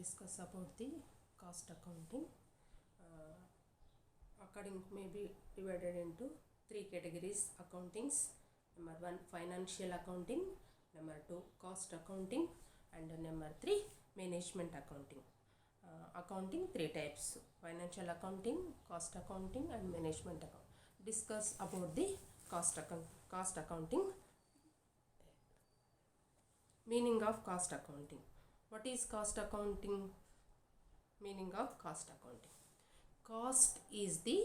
discuss about the cost accounting. According may be divided into three categories accountings. Number one, financial accounting. Number two, cost accounting, and number three, management accounting. Accounting three types: financial accounting, cost accounting, and management account. Discuss about the cost accounting. Meaning of cost accounting. What is cost accounting? Meaning of cost accounting. Cost is the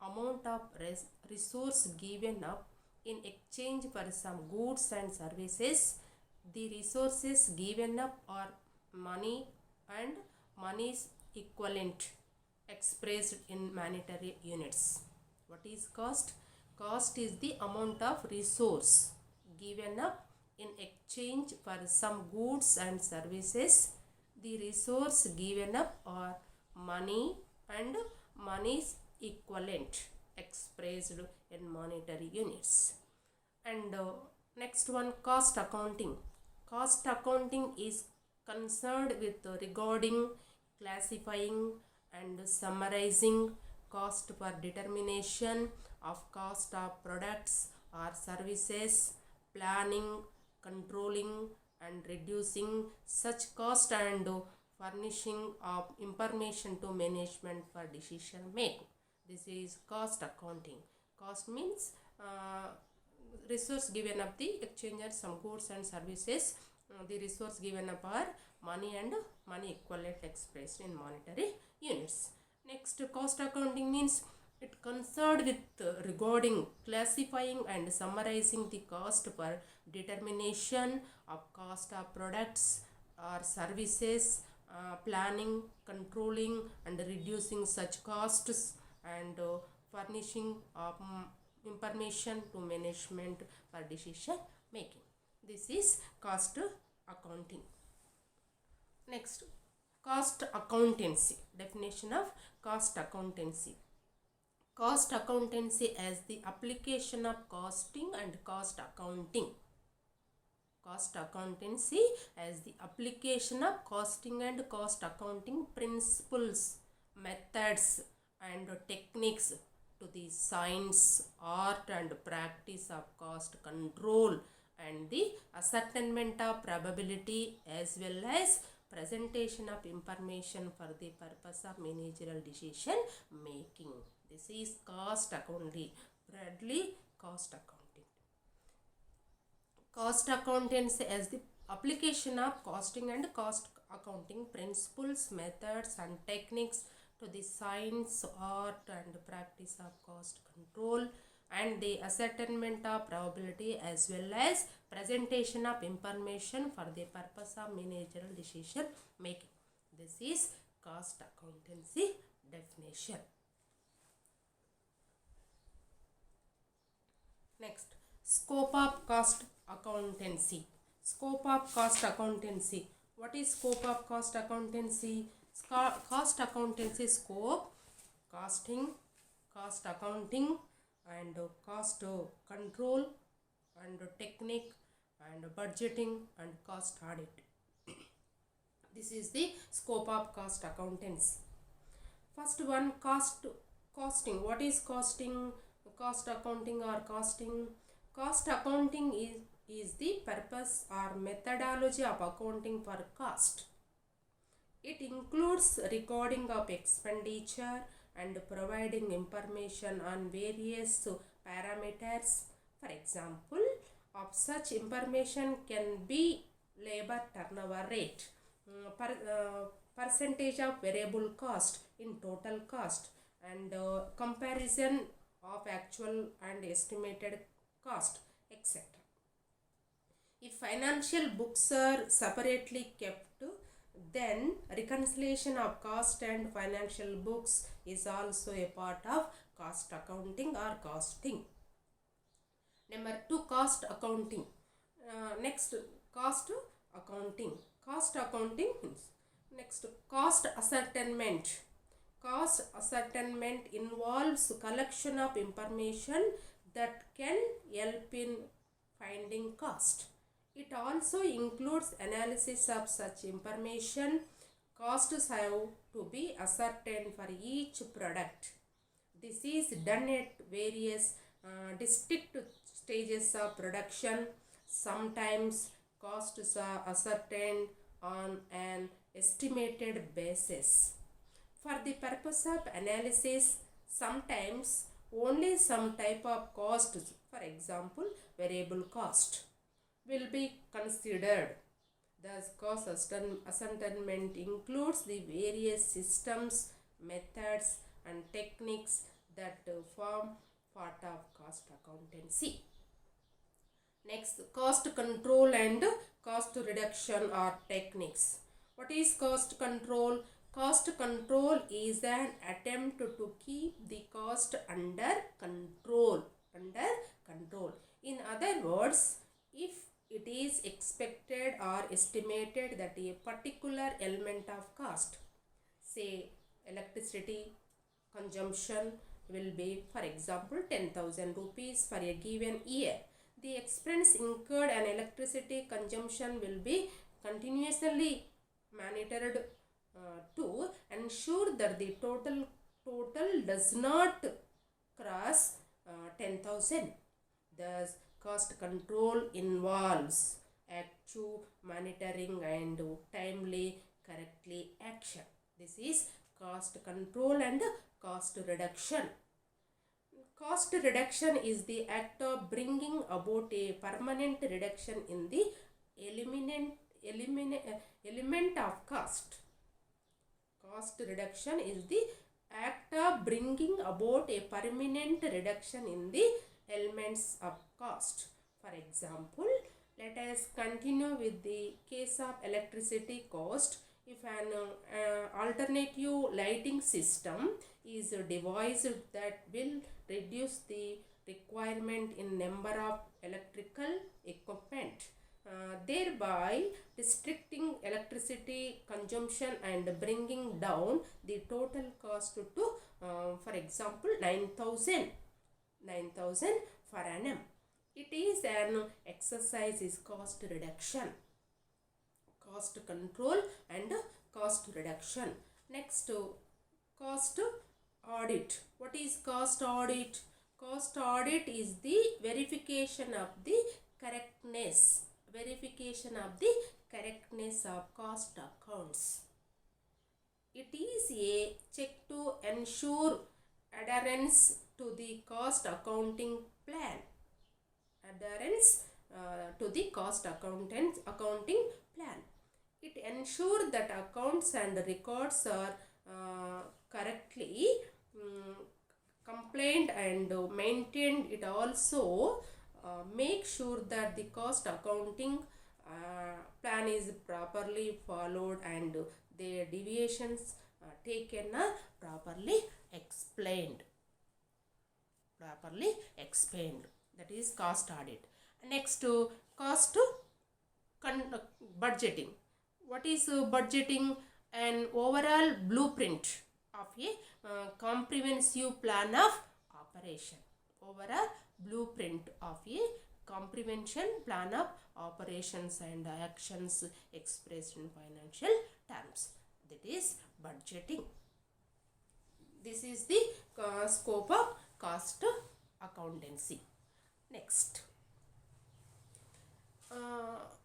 amount of resource given up in exchange for some goods and services. The resources given up are money and money's equivalent expressed in monetary units. What is cost? Cost is the amount of resource given up in exchange for some goods and services. The resource given up are money and money's equivalent expressed in monetary units. And next one, cost accounting. Cost accounting is concerned with regarding, classifying, and summarizing cost for determination of cost of products or services, planning, controlling, and reducing such cost, and furnishing of information to management for decision making. This is cost accounting. Cost means resource given up the exchange some goods and services. The resource given up are money and money equivalent expressed in monetary units. Next, cost accounting means it concerned with regarding, classifying, and summarizing the cost for determination of cost of products or services, planning, controlling, and reducing such costs, and furnishing of information to management for decision making. This is cost accounting. Next, cost accountancy. Definition of cost accountancy. Cost accountancy as the application of costing and cost accounting. Cost accountancy as the application of costing and cost accounting principles, methods, and techniques to the science, art, and practice of cost control and the ascertainment of probability, as well as presentation of information for the purpose of managerial decision making. This is cost accounting. Broadly, cost accounting. Cost accountancy as the application of costing and cost accounting principles, methods, and techniques to the science, art, and practice of cost control and the ascertainment of probability, as well as presentation of information for the purpose of managerial decision making. This is cost accountancy definition. Next, scope of cost accountancy. Scope of cost accountancy. What is scope of cost accountancy? Cost accountancy scope: costing, cost accounting, and cost control, and technique, and budgeting, and cost audit. This is the scope of cost accountancy. First one, costing. What is costing? Cost accounting or costing. Cost accounting is the purpose or methodology of accounting for cost. It includes recording of expenditure and providing information on various parameters. For example, of such information can be labor turnover rate, percentage of variable cost in total cost, and comparison of actual and estimated cost, etc. If financial books are separately kept, then reconciliation of cost and financial books is also a part of cost accounting or costing. Number 2, cost accounting. Next, cost accounting. Cost accounting means next, cost ascertainment. Cost ascertainment involves collection of information that can help in finding cost. It also includes analysis of such information, costs have to be ascertained for each product. This is done at various distinct stages of production. Sometimes costs are ascertained on an estimated basis. For the purpose of analysis, sometimes only some type of costs, for example, variable cost, will be considered. Thus, cost ascertainment includes the various systems, methods, and techniques that form part of cost accountancy. Next, cost control and cost reduction are techniques. What is cost control? Cost control is an attempt to keep the cost under control. In other words, if it is expected or estimated that a particular element of cost, say electricity consumption, will be, for example, 10,000 rupees for a given year, the expense incurred and electricity consumption will be continuously monitored to ensure that the total does not cross 10,000. Thus, cost control involves active monitoring and timely correctly action. This is cost control and cost reduction. Cost reduction is the act of bringing about a permanent reduction in the element of cost. Cost reduction is the act of bringing about a permanent reduction in the elements of cost. For example, let us continue with the case of electricity cost. If an alternative lighting system is devised that will reduce the requirement in number of electrical equipment, thereby restricting electricity consumption and bringing down the total cost to for example 9,000 per annum. It is an exercise is cost reduction, cost control and cost reduction. Next, cost audit. What is cost audit? Cost audit is the verification of the correctness of cost accounts. It is a check to ensure adherence to the cost accounting plan. Accounting plan. It ensures that accounts and records are correctly complained and maintained. It also makes sure that the cost accounting plan is properly followed and the deviations taken are properly explained. That is cost audit. Next, cost budgeting. What is budgeting? An overall blueprint of a comprehensive plan of operation. Overall blueprint of a comprehensive plan of operations and actions expressed in financial terms. That is budgeting. This is the scope of cost accountancy. Next,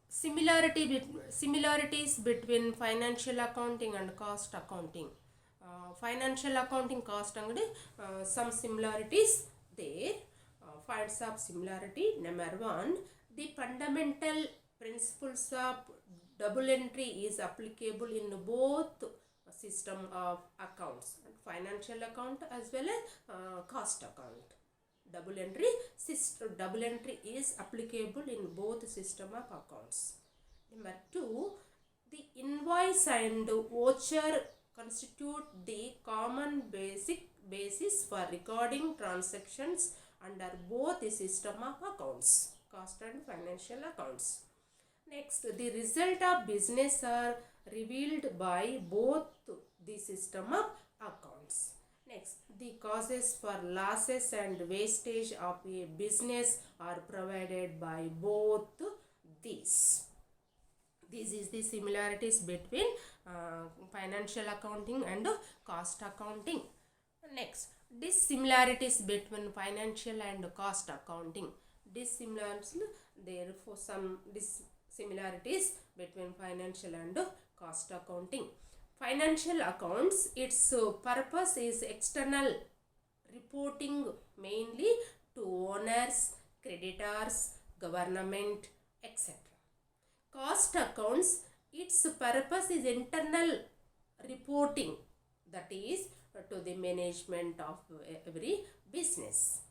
similarities between financial accounting and cost accounting. Financial accounting cost some similarities there. Points of similarity. Number 1, the fundamental principles of double entry is applicable in both system of accounts, financial account as well as cost account. Double entry is applicable in both system of accounts. Number 2, the invoice and voucher constitute the common basis for recording transactions under both the system of accounts, cost and financial accounts. Next, the result of business are revealed by both the system of accounts. Next, the causes for losses and wastage of a business are provided by both these. This is the similarities between financial accounting and cost accounting. Next, dissimilarities between financial and cost accounting. Dissimilarities, therefore some dissimilarities between financial and cost accounting. Financial accounts, its purpose is external reporting, mainly to owners, creditors, government, etc. Cost accounts, its purpose is internal reporting, that is to the management of every business.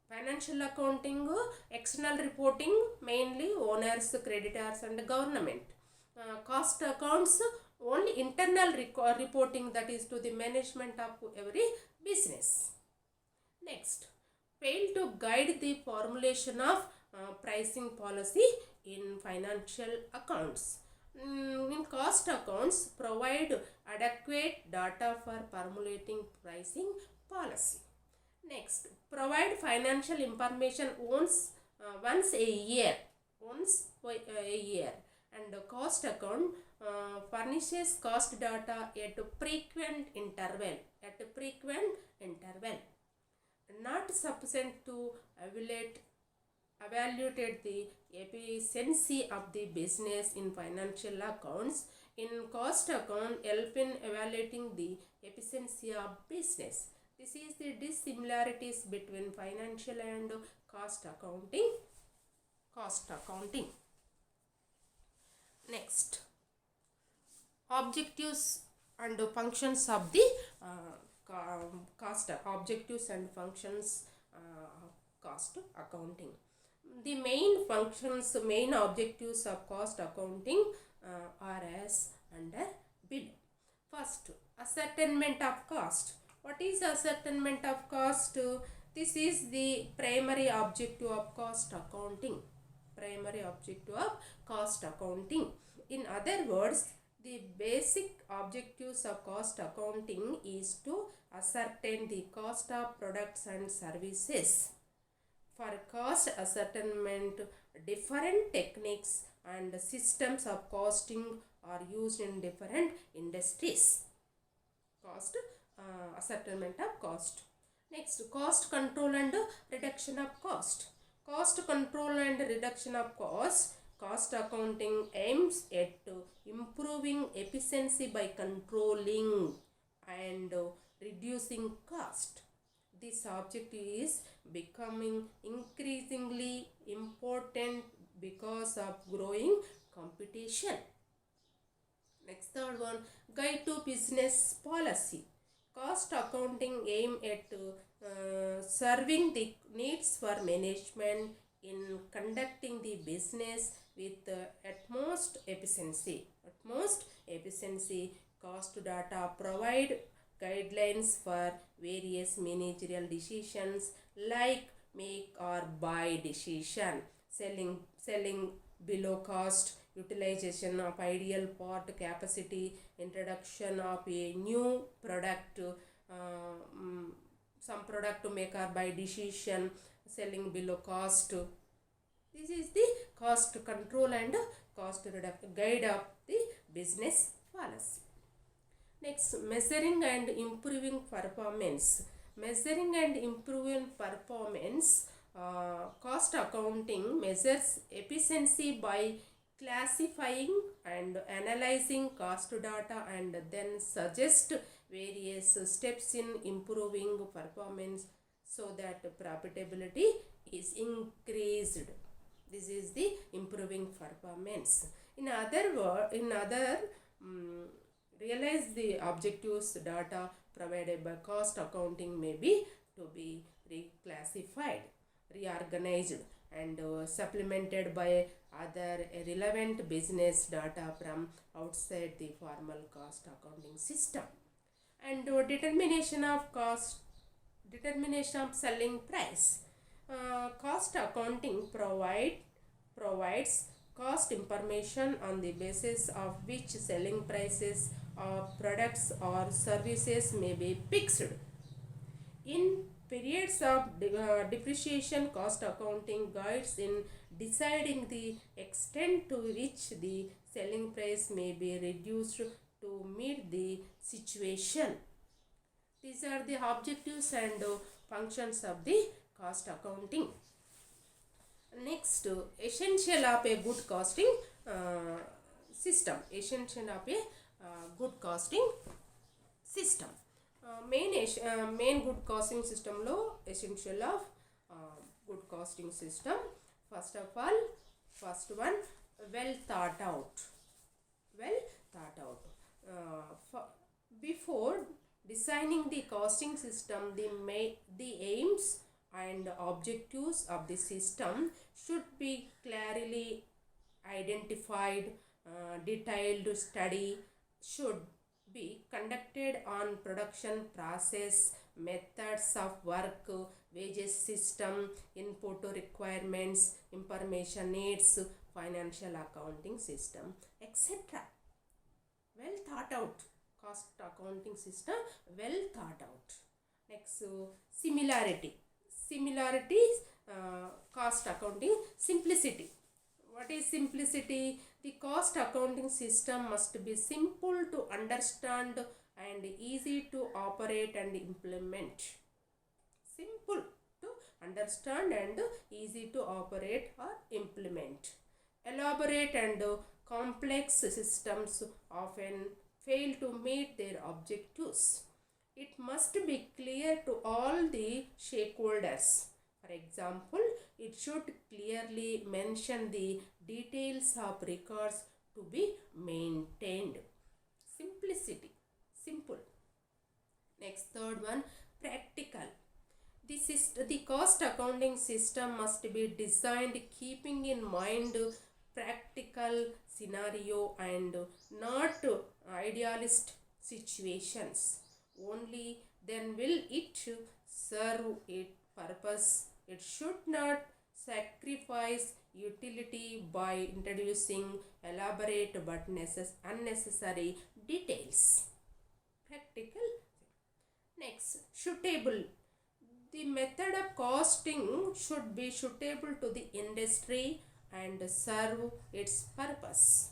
Financial accounting, external reporting, mainly owners, creditors and government. Cost accounts, only internal reporting, that is to the management of every business. Next, fail to guide the formulation of pricing policy in financial accounts. In cost accounts, provide adequate data for formulating pricing policy. Next, provide financial information once a year, and the cost account furnishes cost data at a frequent interval, not sufficient to evaluate the efficiency of the business in financial accounts. In cost account, help in evaluating the efficiency of business. This is the dissimilarities between financial and cost accounting. Next, objectives and functions of the objectives and functions cost accounting. The main objectives of cost accounting are as under below. First, ascertainment of cost. What is ascertainment of cost? This is the primary objective of cost accounting. In other words, the basic objectives of cost accounting is to ascertain the cost of products and services. For cost ascertainment, different techniques and systems of costing are used in different industries. Ascertainment of cost. Next, cost control and reduction of cost. Cost control and reduction of cost. Cost accounting aims at improving efficiency by controlling and reducing cost. This object is becoming increasingly important because of growing competition. Next, third one, guide to business policy. Cost accounting aim at serving the needs for management in conducting the business with utmost efficiency. Cost data provide guidelines for various managerial decisions like make or buy decision, selling below cost, utilization of ideal part capacity, introduction of a new product, some product to make or buy decision, selling below cost. This is the cost control and cost reduction guide of the business policy. Next, measuring and improving performance. Cost accounting measures efficiency by classifying and analyzing cost data and then suggest various steps in improving performance so that profitability is increased. This is the improving performance. In other realize the objectives data provided by cost accounting may be to be reclassified, reorganized and supplemented by other relevant business data from outside the formal cost accounting system. And determination of selling price. Cost accounting provides cost information on the basis of which selling prices of products or services may be fixed. In Periods of depreciation cost accounting guides in deciding the extent to which the selling price may be reduced to meet the situation. These are the objectives and functions of the cost accounting. Next, essential of a good costing system. Essential of a good costing system. Main good costing system lo essential of good costing system. First of all, first one, well thought out. Well thought out. Before designing the costing system, the aims and objectives of the system should be clearly identified. Detailed study should be conducted on production process, methods of work, wages system, input requirements, information needs, financial accounting system, etc. Well thought out. Cost accounting system well thought out. Next, similarity. Similarity, cost accounting. Simplicity. What is simplicity? The cost accounting system must be simple to understand and easy to operate and implement. Simple to understand and easy to operate or implement. Elaborate and complex systems often fail to meet their objectives. It must be clear to all the stakeholders. For example, it should clearly mention the details of records to be maintained. Simplicity. Simple. Next, third one, practical. The cost accounting system must be designed keeping in mind practical scenario and not idealist situations. Only then will it serve its purpose. It should not sacrifice utility by introducing elaborate but unnecessary details. Practical. Next, suitable. The method of costing should be suitable to the industry and serve its purpose.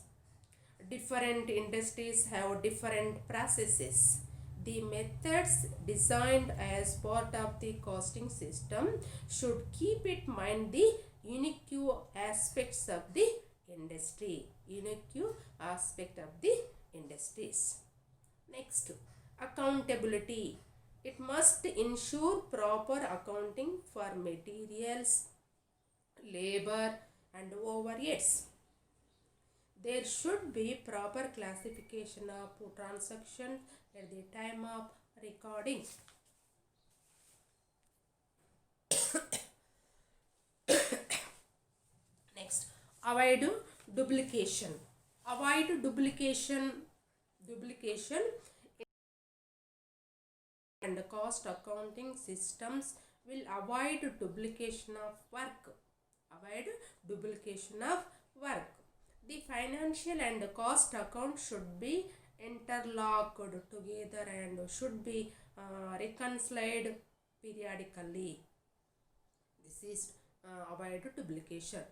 Different industries have different processes. The methods designed as part of the costing system should keep in mind the unique aspects of the industry. Unique aspect of the industries. Next, accountability. It must ensure proper accounting for materials, labor and overheads. There should be proper classification of transactions at the time of recording. Next, avoid duplication. Avoid duplication and cost accounting systems will avoid duplication of work. Avoid duplication of work. The financial and cost account should be interlocked together and should be reconciled periodically. This is avoid duplication.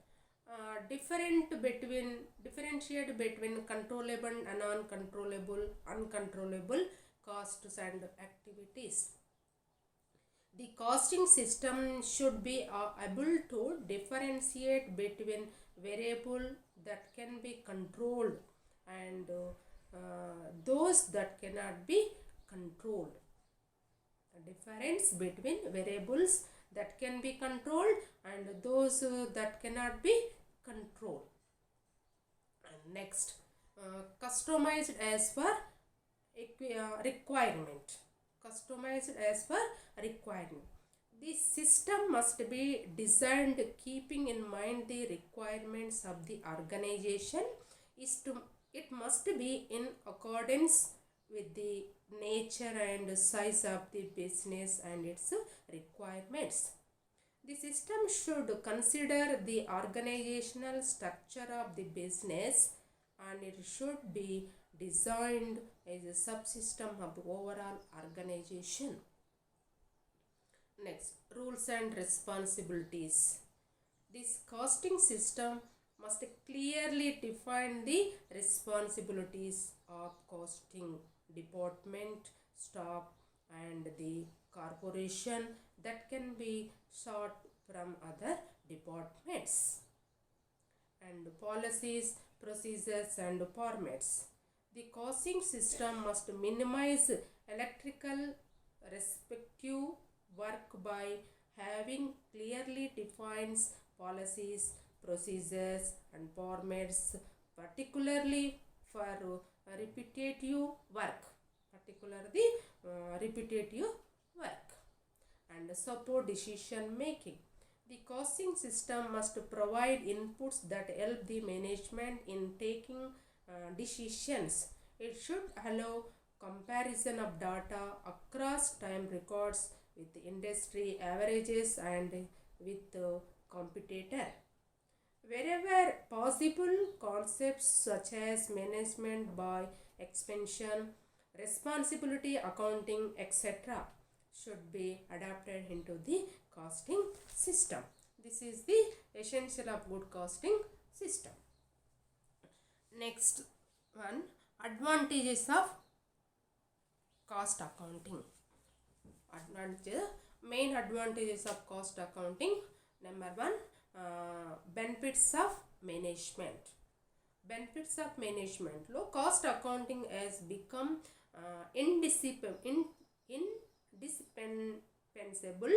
Differentiate between controllable and uncontrollable costs and activities. The costing system should be able to differentiate between variable that can be controlled and those that cannot be controlled. A difference between variables that can be controlled and those that cannot be controlled. And next, customized as per requirement. Customized as per requirement. The system must be designed keeping in mind the requirements of the organization. It must be in accordance with the nature and size of the business and its requirements. The system should consider the organizational structure of the business and it should be designed as a subsystem of the overall organization. Next, rules and responsibilities. This costing system must clearly define the responsibilities of costing department, staff, and the corporation that can be sought from other departments. And policies, procedures, and formats. The costing system must minimize electrical respective work by having clearly defined policies, procedures, and formats, particularly for repetitive work, particularly repetitive work, and support decision making. The costing system must provide inputs that help the management in taking decisions. It should allow comparison of data across time records with industry averages and with competitor. Wherever possible, concepts such as management by expansion, responsibility accounting, etc., should be adapted into the costing system. This is the essential of good costing system. Next one, advantages of cost accounting. Main advantages of cost accounting. Number one, benefits of management. Benefits of management. Low cost accounting has become indispensable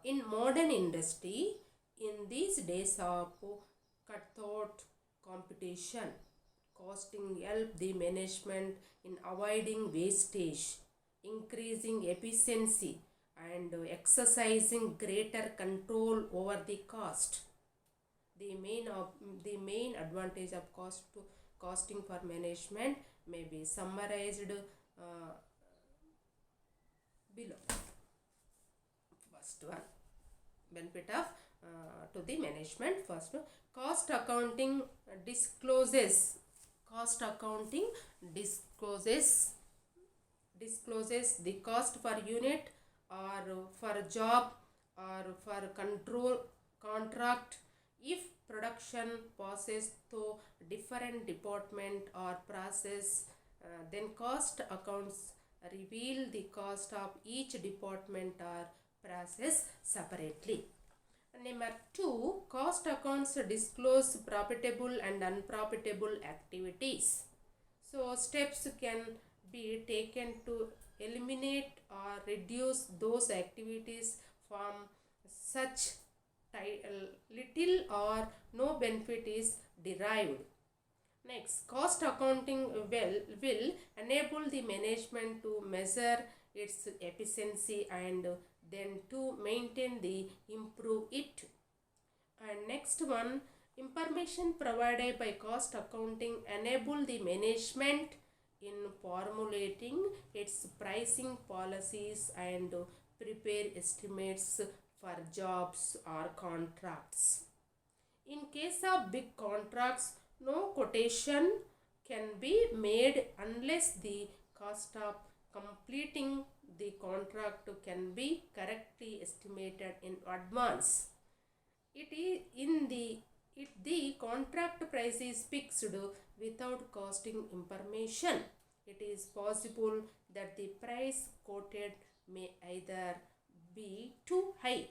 in modern industry in these days of cutthroat competition. Costing help the management in avoiding wastage, increasing efficiency, and exercising greater control over the cost. The main advantage of costing for management may be summarized below. First one, benefit of to the management. First, cost accounting discloses the cost per unit or for job or for control contract. If production passes through different department or process, then cost accounts reveal the cost of each department or process separately. Number 2, cost accounts disclose profitable and unprofitable activities. So steps can be taken to eliminate or reduce those activities from such little or no benefit is derived. Next, cost accounting will enable the management to measure its efficiency and then to maintain the improve it. And next one, information provided by cost accounting enable the management in formulating its pricing policies and prepare estimates for jobs or contracts. In case of big contracts, no quotation can be made unless the cost of completing the contract can be correctly estimated in advance. The contract price is fixed without costing information. It is possible that the price quoted may either be too high,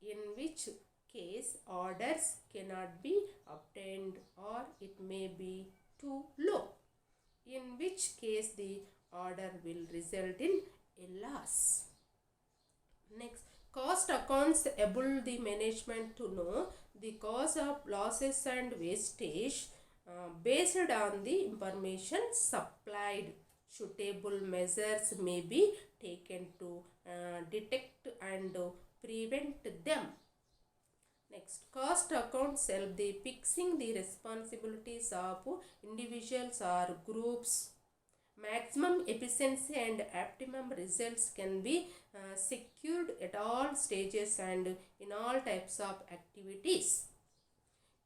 in which case orders cannot be obtained, or it may be too low, in which case the order will result in a loss. Next, cost accounts able the management to know the cause of losses and wastage based on the information supplied. Suitable measures may be taken to detect and prevent them. Next, cost accounts help the fixing the responsibilities of individuals or groups. Maximum efficiency and optimum results can be secured at all stages and in all types of activities.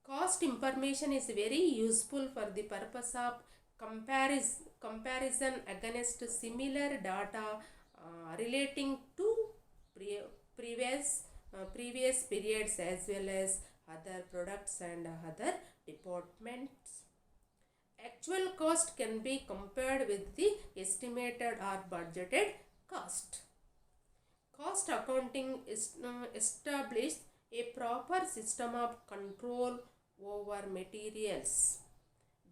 Cost information is very useful for the purpose of comparison against similar data relating to previous periods as well as other products and other departments. Actual cost can be compared with the estimated or budgeted cost. Cost accounting is established a proper system of control over materials.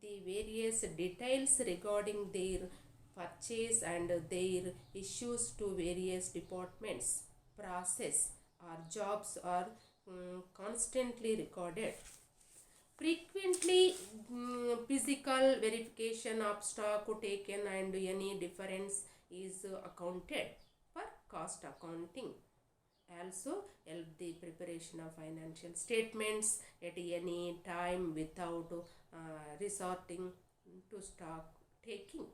The various details regarding their purchase and their issues to various departments, process or jobs are constantly recorded. Frequently, physical verification of stock taken and any difference is accounted for cost accounting. Also help the preparation of financial statements at any time without resorting to stock taking.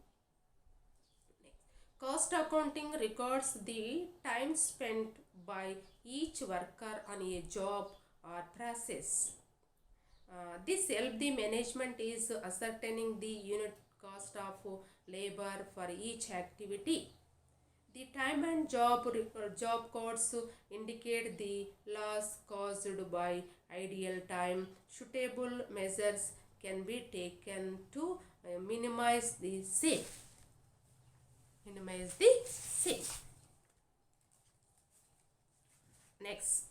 Cost accounting records the time spent by each worker on a job or process. This helps the management is ascertaining the unit cost of labor for each activity. The time and job codes indicate the loss caused by ideal time. Suitable measures can be taken to minimize the same. Next,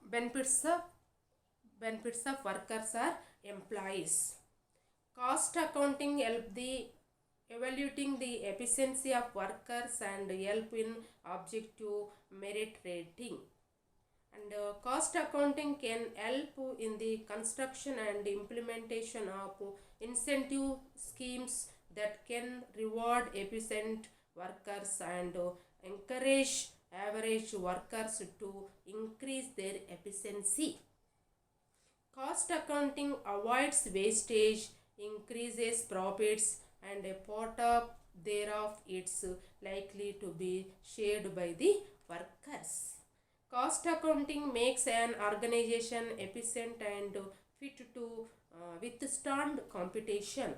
benefits of workers or employees. Cost accounting help the evaluating the efficiency of workers and help in objective merit rating. And cost accounting can help in the construction and implementation of incentive schemes that can reward efficient workers and encourage average workers to increase their efficiency. Cost accounting avoids wastage, increases profits, and a part of thereof it's likely to be shared by the workers. Cost accounting makes an organization efficient and fit to withstand competition.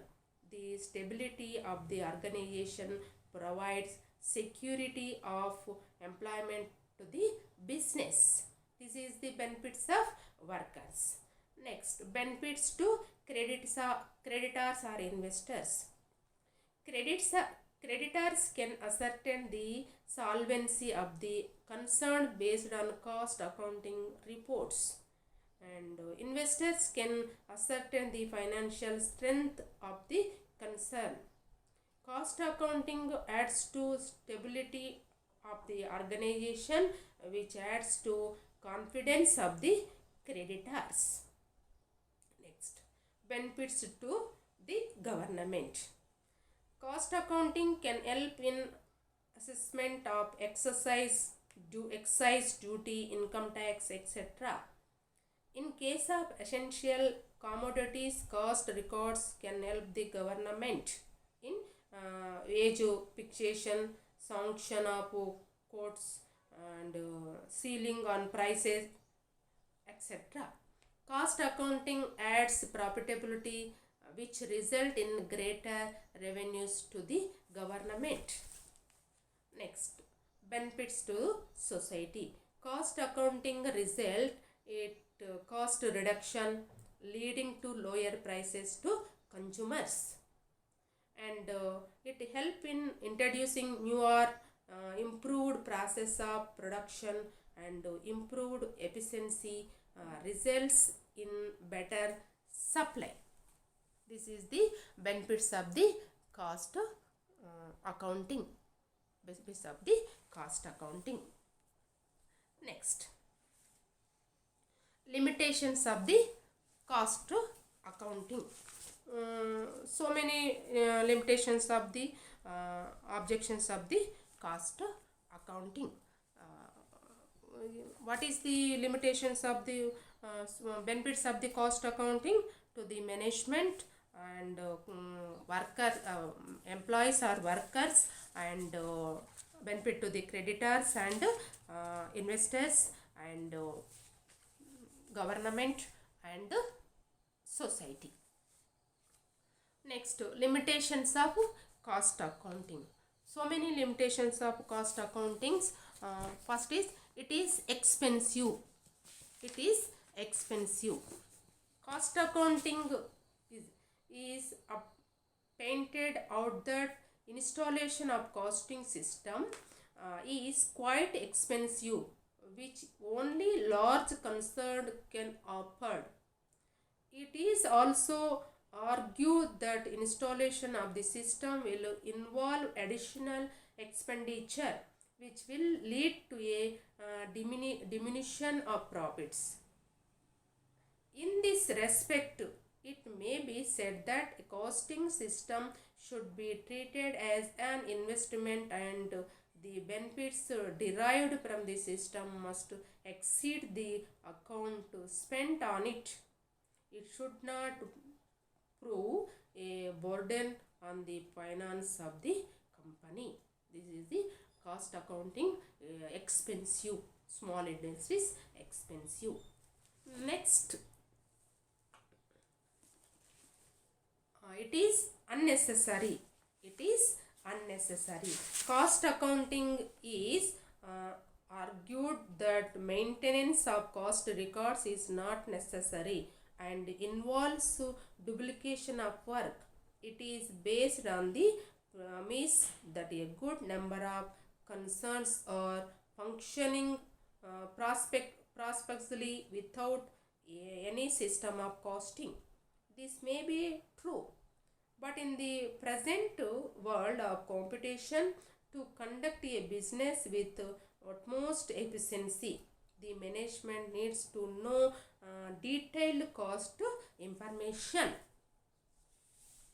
The stability of the organization provides security of employment to the business. This is the benefits of workers. Next, benefits to creditors or investors. Creditors can ascertain the solvency of the concern based on cost accounting reports, and investors can ascertain the financial strength of the concern. Cost accounting adds to stability of the organization, which adds to confidence of the creditors. Next, benefits to the government. Cost accounting can help in assessment of excise duty, income tax, etc. In case of essential commodities, cost records can help the government in wage fixation, sanction of quotes, and ceiling on prices, etc. Cost accounting adds profitability, which result in greater revenues to the government. Next, benefits to society. Cost accounting result in cost reduction, leading to lower prices to consumers, and it help in introducing newer improved process of production, and improved efficiency results in better supply. This is the benefits of the cost accounting. Benefits of the cost accounting. Next, limitations of the cost accounting. So many limitations of the objections of the cost accounting. What is the limitations of the benefits of the cost accounting to the management and employees or workers, and benefit to the creditors and investors, and government and society. Next, limitations of cost accounting. So many limitations of cost accountings. First is it is expensive. It is expensive. Cost accounting is painted out that installation of costing system is quite expensive, which only large concern can afford. It is also argued that installation of the system will involve additional expenditure, which will lead to a diminution of profits. In this respect, it may be said that a costing system should be treated as an investment, and the benefits derived from the system must exceed the account spent on it. It should not prove a burden on the finance of the company. This is the cost accounting. Expensive. Small industries expensive. Next, it is unnecessary. It is unnecessary. Cost accounting is argued that maintenance of cost records is not necessary and involves duplication of work. It is based on the premise that a good number of concerns are functioning prospectively without any system of costing. This may be true, but in the present world of competition, to conduct a business with utmost efficiency, the management needs to know detailed cost information.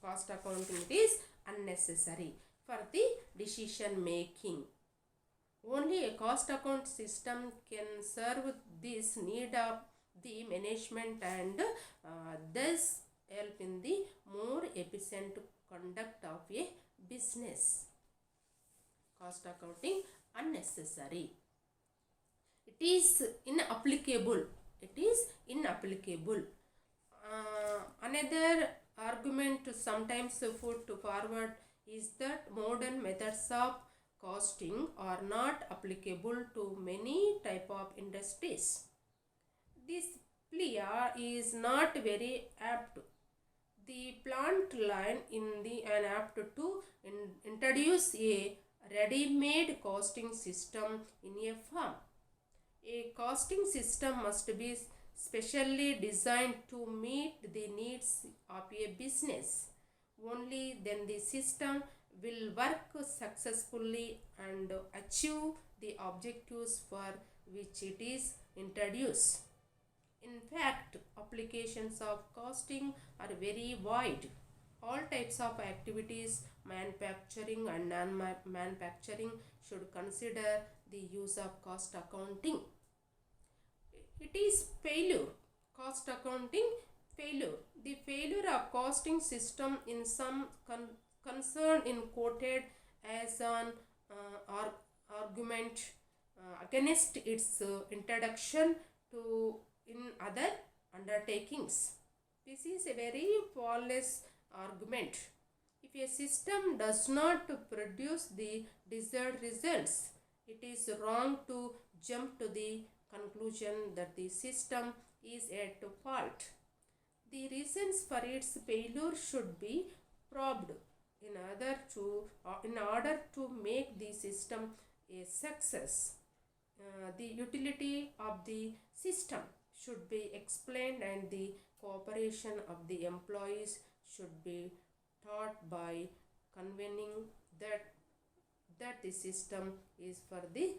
Cost accounting is unnecessary for the decision making. Only a cost account system can serve this need of the management and thus help in the more efficient conduct of a business. Cost accounting unnecessary. It is inapplicable. It is inapplicable. Another argument sometimes put forward is that modern methods of costing are not applicable to many type of industries. This plea is not very apt. The plant line in the an apt to introduce a ready-made costing system in a firm. A costing system must be specially designed to meet the needs of a business. Only then the system will work successfully and achieve the objectives for which it is introduced. In fact, applications of costing are very wide. All types of activities, manufacturing and non-manufacturing, should consider the use of cost accounting. It is failure. Cost accounting failure. The failure of costing system in some concern in quoted as an argument against its introduction to in other undertakings. This is a very flawless argument. If a system does not produce the desired results, it is wrong to jump to the conclusion that the system is at fault. The reasons for its failure should be probed in order to make the system a success. The utility of the system should be explained, and the cooperation of the employees should be taught by conveying that the system is for the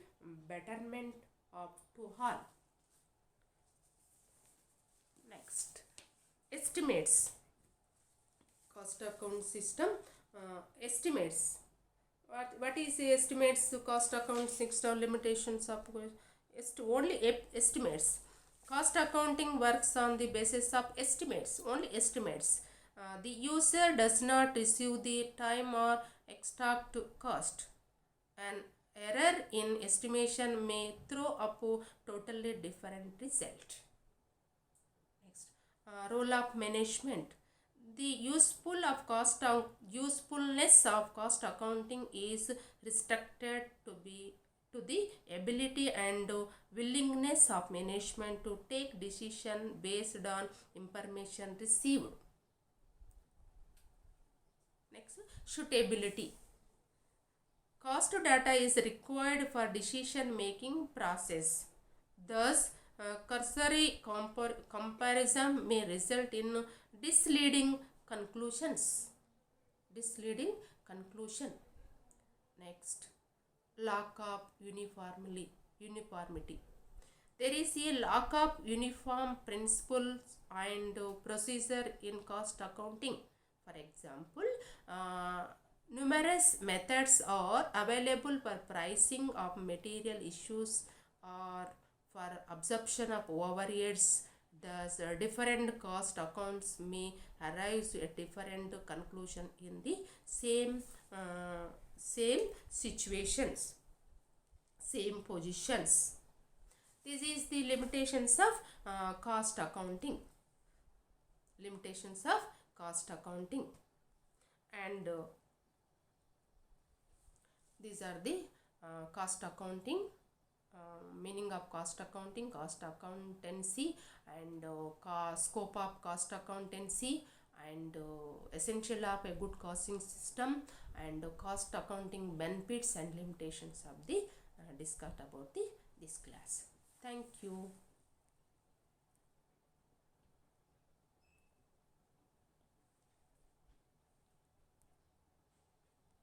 betterment of to all. Next, estimates. Cost account system estimates. What is the estimates? Cost account system limitations of only estimates. Cost accounting works on the basis of estimates, only estimates. The user does not receive the time or exact cost. An error in estimation may throw up a totally different result. Next, role of management. The usefulness of cost accounting is restricted to the ability and willingness of management to take decision based on information received. Next, suitability. Cost data is required for decision making process. Thus, cursory comparison may result in misleading conclusions. Misleading conclusion. Next, lack of uniformity. There is a lack of uniform principles and procedure in cost accounting. For example, numerous methods are available for pricing of material issues or for absorption of overheads. Thus, different cost accounts may arrive at different conclusion in the same situations, same positions. This is the limitations of cost accounting. Limitations of cost accounting, and these are the cost accounting, meaning of cost accounting, cost accountancy, and scope of cost accountancy, and essential of a good costing system, and cost accounting benefits and limitations of the discussed about this class. Thank you.